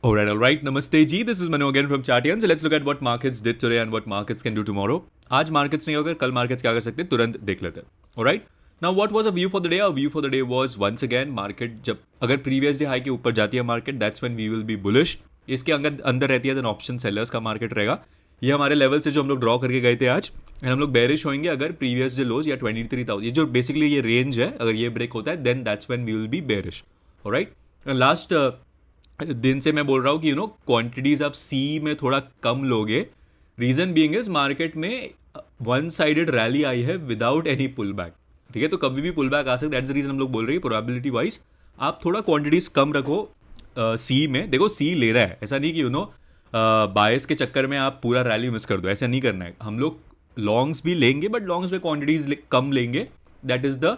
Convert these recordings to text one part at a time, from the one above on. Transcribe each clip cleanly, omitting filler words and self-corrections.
All right. Namaste ji. This is Manu again from Chartian. So let's look at what markets did today and what markets can do tomorrow. आज markets नहीं होगा, कल markets क्या कर सकते हैं तुरंत देख लेते हैं. All right. Now what was a view for the day? Our view for the day was once again market जब अगर previous day high के ऊपर जाती है market, that's when we will be bullish. इसके अंदर रहती है then option sellers का market रहेगा. ये हमारे लेवल से जो हम लोग ड्रॉ करके गए थे आज एंड हम लोग बेरिश होंगे अगर प्रीवियस डे लोज या 23,000 ये जो बेसिकली ये रेंज है अगर ये ब्रेक होता है then that's when we will be bearish. Alright. Last दिन से मैं बोल रहा हूँ कि क्वांटिटीज आप सी में थोड़ा कम लोगे. रीजन बीइंग इज मार्केट में वन साइडेड रैली आई है विदाउट एनी पुल बैक. ठीक है, तो कभी भी पुल बैक आ सकता है. दैट्स द रीजन हम लोग बोल रहे हैं प्रोबेबिलिटी वाइज आप थोड़ा क्वांटिटीज कम रखो. सी में देखो सी ले रहा है, ऐसा नहीं कि बायस के चक्कर में आप पूरा रैली मिस कर दो, ऐसा नहीं करना है. हम लोग लॉन्ग्स भी लेंगे बट लॉन्ग्स में क्वांटिटीज कम लेंगे. That is the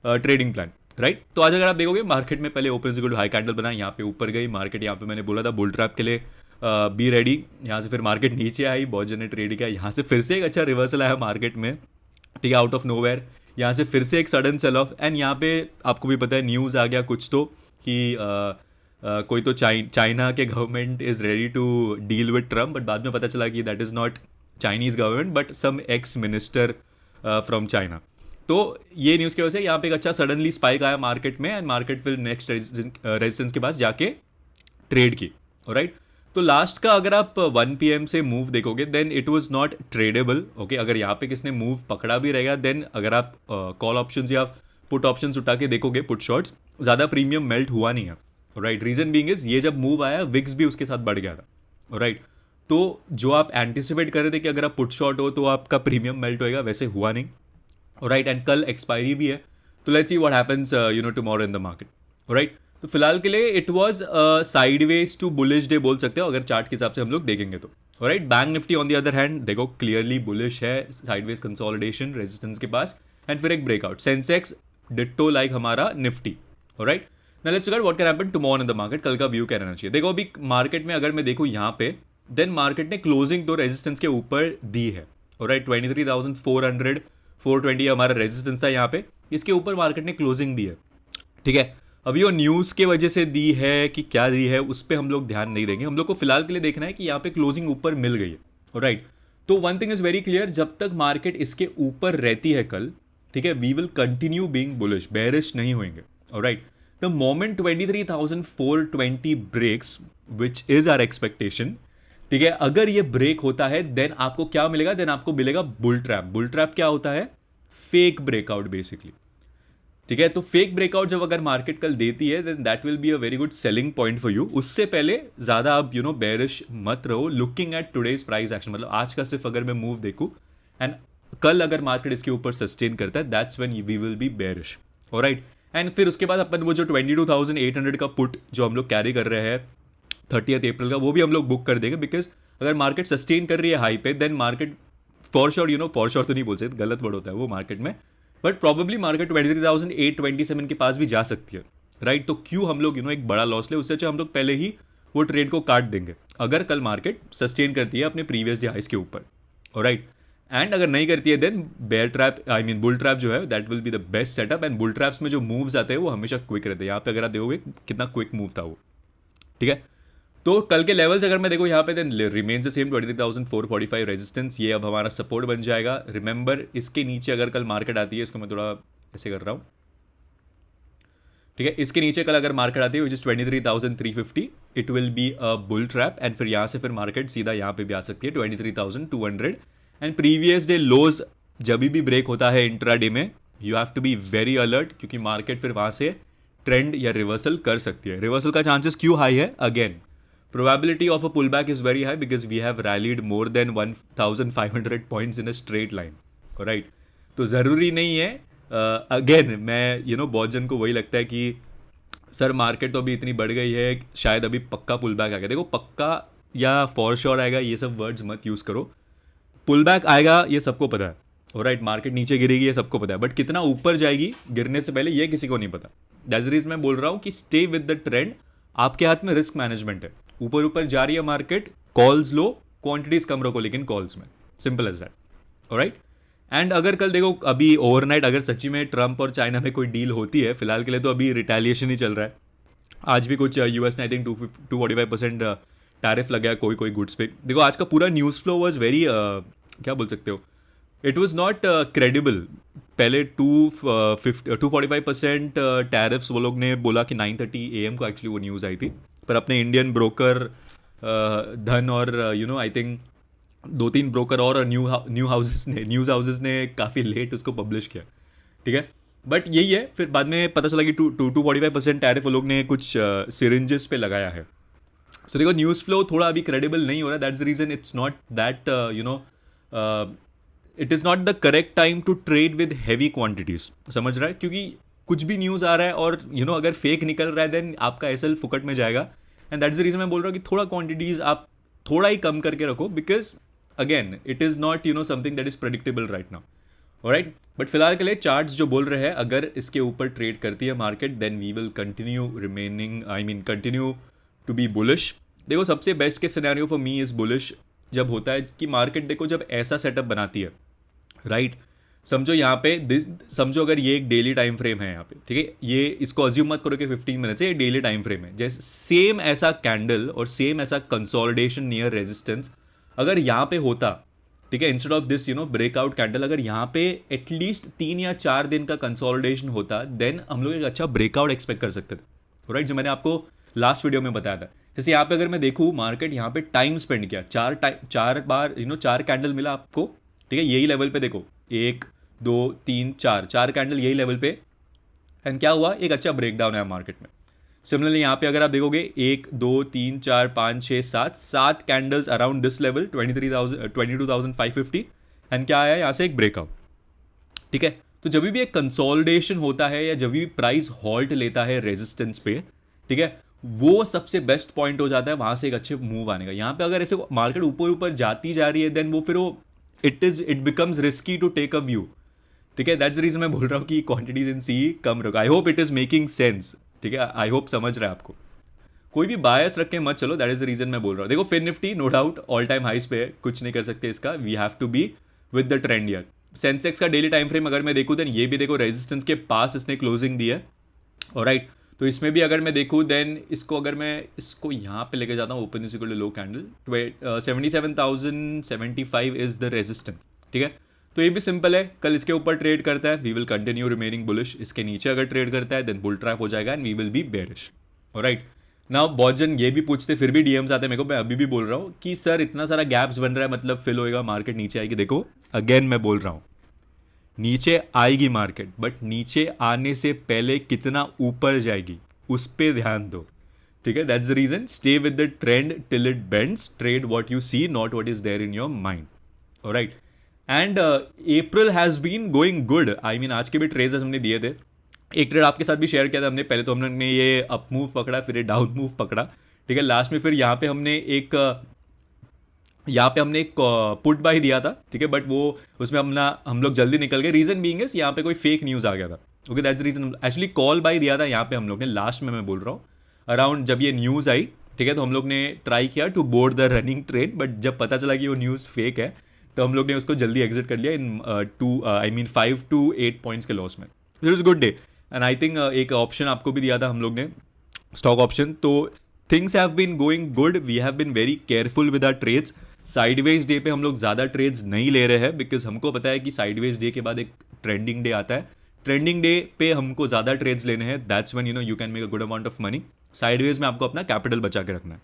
trading plan. Right. तो आज अगर आप देखोगे मार्केट में पहले ओपन से हाई कैंडल बना, यहाँ पे ऊपर गई मार्केट. यहाँ पे मैंने बोला था बुल ट्रैप के लिए बी रेडी. यहाँ से फिर मार्केट नीचे आई, बहुत जन ने ट्रेड किया. यहाँ से फिर से एक अच्छा रिवर्सल आया मार्केट में. ठीक है, आउट ऑफ नोवेयर. यहाँ से फिर से एक सडन सेल ऑफ एंड यहाँ पे आपको भी पता है न्यूज़ आ गया कुछ तो कि कोई तो चाइना के government is ready to deal with Trump. But बाद में पता चला कि that is not Chinese government but some ex minister from China. तो ये न्यूज़ की वजह से यहाँ पे एक अच्छा सडनली स्पाइक आया मार्केट में एंड मार्केट फिर नेक्स्ट रेजिस्टेंस के पास जाके ट्रेड की. राइट. तो लास्ट का अगर आप 1 PM से मूव देखोगे then it was not tradable. Okay, अगर यहाँ पे किसने मूव पकड़ा भी रहेगा देन अगर आप कॉल ऑप्शंस या पुट ऑप्शंस उठा के देखोगे पुट शॉर्ट्स ज़्यादा प्रीमियम मेल्ट हुआ नहीं है. राइट. रीजन बीइंग इज ये जब मूव आया विक्स भी उसके साथ बढ़ गया था. राइट. तो जो आप एंटिसिपेट कर रहे थे कि अगर आप पुट शॉर्ट हो तो आपका प्रीमियम मेल्ट होएगा, वैसे हुआ नहीं. राइट. एंड कल एक्सपायरी भी है, तो let's see what happens tomorrow in the market. Right. तो फिलहाल के लिए it was sideways to bullish day बोल सकते हो अगर चार्ट के हिसाब से हम लोग देखेंगे तो. Right. Bank Nifty on the other hand देखो क्लियरली बुलिश है, साइडवेज कंसोलिडेशन रेजिस्टेंस के पास एंड फिर एक ब्रेकआउट. सेंसेक्स डिट्टो लाइक हमारा Nifty. Right. Now let's look at what can happen tomorrow in the market. कल का व्यू क्या रहना चाहिए. देखो अभी मार्केट में अगर मैं देखूँ यहाँ पे देन मार्केट ने क्लोजिंग तो रेजिस्टेंस के ऊपर दी है. राइट. 23,400 420 हमारा रेजिस्टेंस था यहाँ पे, इसके ऊपर मार्केट ने क्लोजिंग दी है. ठीक है. अभी वो न्यूज़ के वजह से दी है कि क्या दी है उस पर हम लोग ध्यान नहीं देंगे. हम लोग को फिलहाल के लिए देखना है कि यहाँ पे क्लोजिंग ऊपर मिल गई है. राइट. तो one thing is very clear, जब तक मार्केट इसके ऊपर रहती है कल, ठीक है, we will continue being bullish, bearish नहीं होंगे. Right. The moment 23,420 breaks which is our expectation, ठीक है, अगर ये ब्रेक होता है देन आपको क्या मिलेगा, देन आपको मिलेगा बुल ट्रैप. बुल ट्रैप क्या होता है? Fake breakout basically. ठीक है. तो फेक ब्रेकआउट जब अगर मार्केट कल देती है then that will be a very good selling point for you. उससे पहले ज्यादा आप बेरिश मत रहो. Looking at today's price action, मतलब आज का सिर्फ अगर मैं मूव देखूं एंड कल अगर मार्केट इसके ऊपर सस्टेन करता है that's when we will be bearish. Alright. And फिर उसके बाद अपन वो जो 22,800 का पुट जो हम लोग कैरी कर रहे हैं 30 अप्रैल का, वो भी हम लोग बुक कर देंगे. बिकॉज अगर मार्केट सस्टेन कर रही है हाई पे then market for sure for sure तो नहीं बोल सकते, गलत वर्ड होता है वो मार्केट में, बट प्रॉबेबली मार्केट 23,827 के पास भी जा सकती है. राइट. तो क्यों हम लोग एक बड़ा लॉस ले, उससे अच्छा हम लोग पहले ही वो ट्रेड को काट देंगे अगर कल मार्केट सस्टेन करती है अपने प्रीवियस डे हाइस के ऊपर. राइट. एंड अगर नहीं करती है then bear trap bull trap जो है that will be the best setup. And bull traps में जो मूव्स आते हैं वो हमेशा क्विक रहते हैं. यहाँ पे अगर आप देखोगे कितना क्विक मूव था वो. ठीक है. तो कल के लेवल्स अगर मैं देखूँ यहाँ पे then remains the same 23,445 resistance, ये अब हमारा सपोर्ट बन जाएगा. रिमेंबर इसके नीचे अगर कल मार्केट आती है, इसको मैं थोड़ा ऐसे कर रहा हूँ. ठीक है. इसके नीचे कल अगर मार्केट आती है which is 23,350, it will be a bull trap. And फिर यहाँ से फिर मार्केट सीधा यहाँ पे भी आ सकती है 23,200. एंड प्रीवियस डे लोज जब भी ब्रेक होता है इंट्रा डे में you have to be very alert, क्योंकि मार्केट फिर वहाँ से ट्रेंड या रिवर्सल कर सकती है. रिवर्सल का चांसेस क्यों हाई है? Again probability of a pullback is very high because we have rallied more than 1,500 points in a straight line. Alright. तो ज़रूरी नहीं है. अगेन मैं बहुत जन को वही लगता है कि सर मार्केट तो अभी इतनी बढ़ गई है शायद अभी पक्का पुल बैक आएगा. देखो पक्का या फॉर श्योर आएगा ये सब वर्ड्स मत यूज़ करो. पुल बैक आएगा ये सबको पता है. ऑलराइट. मार्केट नीचे गिरेगी ये सबको पता है, बट कितना ऊपर जाएगी गिरने से पहले ये किसी को नहीं पता. दैट्स द रीजन मैं बोल रहा हूँ कि स्टे विद द ट्रेंड. आपके हाथ में रिस्क मैनेजमेंट है. ऊपर ऊपर जा रही है मार्केट, कॉल्स लो, क्वांटिटीज कम रखो लेकिन कॉल्स में. Simple as that. Alright. And अगर कल देखो अभी ओवरनाइट अगर सच्ची में ट्रम्प और चाइना में कोई डील होती है, फिलहाल के लिए तो अभी रिटेलिएशन ही चल रहा है. आज भी कुछ यूएस ने आई थिंक 245% टैरिफ लगा है कोई कोई गुड्स पे। देखो आज का पूरा न्यूज़ फ्लो वॉज वेरी क्या बोल सकते हो, इट वॉज नॉट क्रेडिबल। पहले 245% टैरिफ्स वो लोग ने बोला कि 9:30 AM को एक्चुअली वो न्यूज़ आई थी, पर अपने इंडियन ब्रोकर धन और आई थिंक 2-3 ब्रोकर और न्यूज़ हाउसेस ने काफ़ी लेट उसको पब्लिश किया, ठीक है। बट यही है, फिर बाद में पता चला कि 245% टैरिफ वो लोग ने कुछ सिरिंजेस पे लगाया है। सो देखो न्यूज़ फ्लो थोड़ा अभी क्रेडिबल नहीं हो रहा, that's the reason it's not that it is not the correct time to trade with heavy quantities, समझ रहा है, क्योंकि कुछ भी न्यूज़ आ रहा है और अगर फेक निकल रहा है देन आपका एसएल फुकट में जाएगा। एंड दैट्स द रीज़न मैं बोल रहा हूँ कि थोड़ा क्वांटिटीज आप थोड़ा ही कम करके रखो, because again it is not something that is predictable right now, alright. But फिलहाल के लिए चार्ट्स जो बोल रहे हैं, अगर इसके ऊपर ट्रेड करती है market then we will continue remaining continue to be bullish. देखो सबसे बेस्ट के scenario for me is bullish जब होता है कि मार्केट देखो जब ऐसा सेटअप बनाती है, राइट। समझो यहाँ पे समझो अगर ये एक डेली टाइम फ्रेम है यहाँ पे, ठीक है, ये इसको अज्यूम मत करो कि 15 मिनट से, ये डेली टाइम फ्रेम है। जैसे सेम ऐसा कैंडल और सेम ऐसा कंसोलिडेशन नियर रेजिस्टेंस अगर यहाँ पे होता, ठीक है, instead of this breakout candle, अगर यहाँ पे एटलीस्ट 3 या 4 दिन का कंसोलिडेशन होता देन हम लोग एक अच्छा ब्रेकआउट एक्सपेक्ट कर सकते थे, राइट, जो मैंने आपको लास्ट वीडियो में बताया था। जैसे यहाँ पे अगर मैं देखूँ मार्केट यहाँ पे टाइम स्पेंड किया, चार बार 4 कैंडल मिला आपको, ठीक है, यही लेवल पे देखो 1 2 3 4 कैंडल यही लेवल पे, एंड क्या हुआ, एक अच्छा ब्रेकडाउन है मार्केट में। सिमिलरली यहाँ पे अगर आप देखोगे 1 2 3 4 5 6 7 candles around this level 22,550, and क्या आया यहाँ से एक ब्रेकआउट, ठीक है। तो जब भी एक कंसोलिडेशन होता है या जब भी प्राइस हॉल्ट लेता है रेजिस्टेंस पे, ठीक है, वो सबसे बेस्ट पॉइंट हो जाता है वहां से एक अच्छे मूव आने का। यहाँ पे अगर ऐसे मार्केट ऊपर ऊपर जाती जा रही है देन वो फिर वो it becomes risky to take a view, ठीक है। दैट्स द रीजन मैं बोल रहा हूँ कि क्वांटिटीज इन सी कम रखो। I hope it is making sense, ठीक है, आई होप समझ रहा है आपको। कोई भी बायस रख के मत चलो, दैट इज द रीजन मैं बोल रहा हूँ। देखो Fin Nifty no doubt all time highs पे है, कुछ नहीं कर सकते इसका, we have to be with the trend year. Sensex का डेली टाइम फ्रेम अगर मैं देखूँ देन ये भी देखो रेजिस्टेंस के पास इसने क्लोजिंग दी है, ऑलराइट। तो इसमें भी अगर मैं देखूँ देन इसको अगर मैं इसको यहाँ पे लेके जाता हूँ, open is equal to low candle 77,075 is the resistance, ठीक है। तो ये भी सिंपल है, कल इसके ऊपर ट्रेड करता है we will continue remaining bullish, इसके नीचे अगर ट्रेड करता है देन बुल ट्रैप हो जाएगा and we will be bearish, alright. Now बहुत जन ये भी पूछते, फिर भी डीएम्स आते हैं मेरे को, मैं अभी भी बोल रहा हूँ कि सर इतना सारा गैप्स बन रहा है मतलब फिल होएगा, मार्केट नीचे आएगी। देखो अगेन मैं बोल रहा हूँ नीचे आएगी मार्केट, बट नीचे आने से पहले कितना ऊपर जाएगी उस पर ध्यान दो, ठीक है। That's the reason stay with the trend till it bends, trade what you see not what is there in your mind, alright. And April has been going good, I mean आज के भी ट्रेड्स हमने दिए थे, एक trade आपके साथ भी शेयर किया था हमने। पहले तो हमने ये अप मूव पकड़ा, फिर ये डाउन मूव पकड़ा, ठीक है। लास्ट में फिर यहाँ पे हमने एक पुट बाय दिया था, ठीक है, बट वो उसमें हम लोग जल्दी निकल गए। रीजन बीइंग इज यहाँ पे कोई फेक न्यूज़ आ गया था, okay, that's reason. Actually call buy दिया था यहाँ पे हम लोग ने लास्ट में, मैं बोल रहा हूँ अराउंड जब ये न्यूज़ आई, ठीक है, तो हम लोग ने ट्राई किया to board the running train, but जब पता चला कि वो न्यूज़ फेक है तो हम लोग ने उसको जल्दी एग्जिट कर लिया इन 5 to 8 पॉइंट्स के लॉस में। It was good day. And I think एक ऑप्शन आपको भी दिया था हम लोग ने, स्टॉक ऑप्शन। तो things have been going good, we have been very careful with our trades. Sideways day पे हम लोग ज़्यादा ट्रेड्स नहीं ले रहे हैं, बिकॉज हमको पता है कि साइडवेज डे के बाद एक ट्रेंडिंग डे आता है, ट्रेंडिंग डे पे हमको ज़्यादा ट्रेड्स लेने हैं, that's when you can make a good amount of money. Sideways में आपको अपना कैपिटल बचा के रखना है।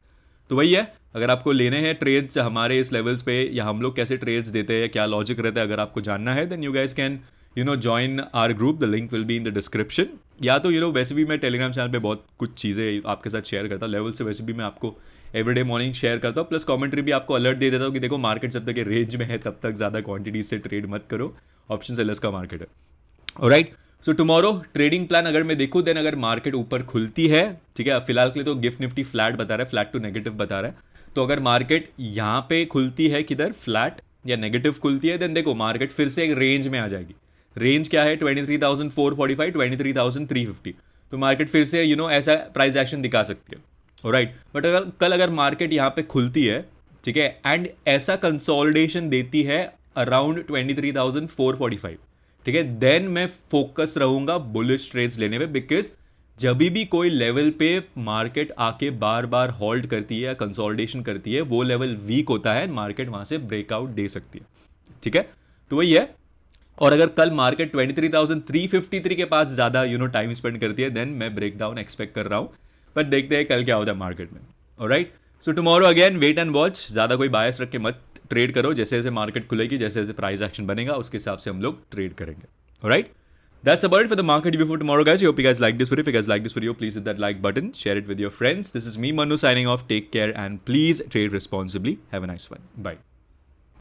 तो वही है, अगर आपको लेने हैं ट्रेड्स हमारे इस लेवल्स पे, या हम लोग कैसे ट्रेड्स देते हैं, क्या लॉजिक रहता है, अगर आपको जानना है then you guys can join our group, the link will be in the description. या तो वैसे भी मैं टेलीग्राम चैनल पे बहुत कुछ चीज़ें आपके साथ शेयर करता हूँ, लेवल से वैसे भी मैं आपको एवरीडे मॉर्निंग शेयर करता हूँ, प्लस कमेंट्री भी आपको अलर्ट दे देता हूँ कि देखो मार्केट जब तक ये रेंज में है तब तक ज़्यादा क्वांटिटी से ट्रेड मत करो, ऑप्शन सेलर्स का मार्केट है, alright. So tomorrow trading plan अगर मैं देखूँ देन अगर मार्केट ऊपर खुलती है, ठीक है, फिलहाल के लिए तो गिफ्ट निफ्टी फ्लैट बता रहा है, फ्लैट टू नेगेटिव बता रहा है। तो अगर मार्केट यहाँ पे खुलती है किधर, फ्लैट या नेगेटिव खुलती है, देन देखो मार्केट फिर से एक रेंज में आ जाएगी। रेंज क्या है 23,445 23,350, तो मार्केट फिर से ऐसा प्राइस एक्शन दिखा सकती है, ऑलराइट। बट अगर मार्केट यहाँ पे खुलती है, ठीक है, एंड ऐसा कंसोलिडेशन देती है अराउंड 23,445, ठीक है, देन मैं फोकस रहूंगा बुलिश ट्रेड्स लेने पे, बिकॉज जब भी कोई लेवल पे मार्केट आके बार बार होल्ड करती है या कंसोलिडेशन करती है, वो लेवल वीक होता है, मार्केट वहां से ब्रेकआउट दे सकती है. ठीक है, तो वही है. और अगर कल मार्केट 23,353 के पास ज्यादा टाइम स्पेंड करती है, देन मैं ब्रेक डाउन एक्सपेक्ट कर रहा हूं. बट देखते हैं कल क्या होता है मार्केट में. Alright, so tomorrow again wait and watch. ज्यादा कोई बायस रख के मत ट्रेड करो. जैसे जैसे मार्केट खुलेगी, जैसे जैसे प्राइस एक्शन बनेगा, उसके हिसाब से हम लोग ट्रेड करेंगे. Alright, that's about it for the market review for tomorrow, guys. I hope you guys like this video. If you guys like this video, please hit that like button, share it with your friends. This is me, Manu, signing off. Take care and please trade responsibly. Have a nice one. Bye.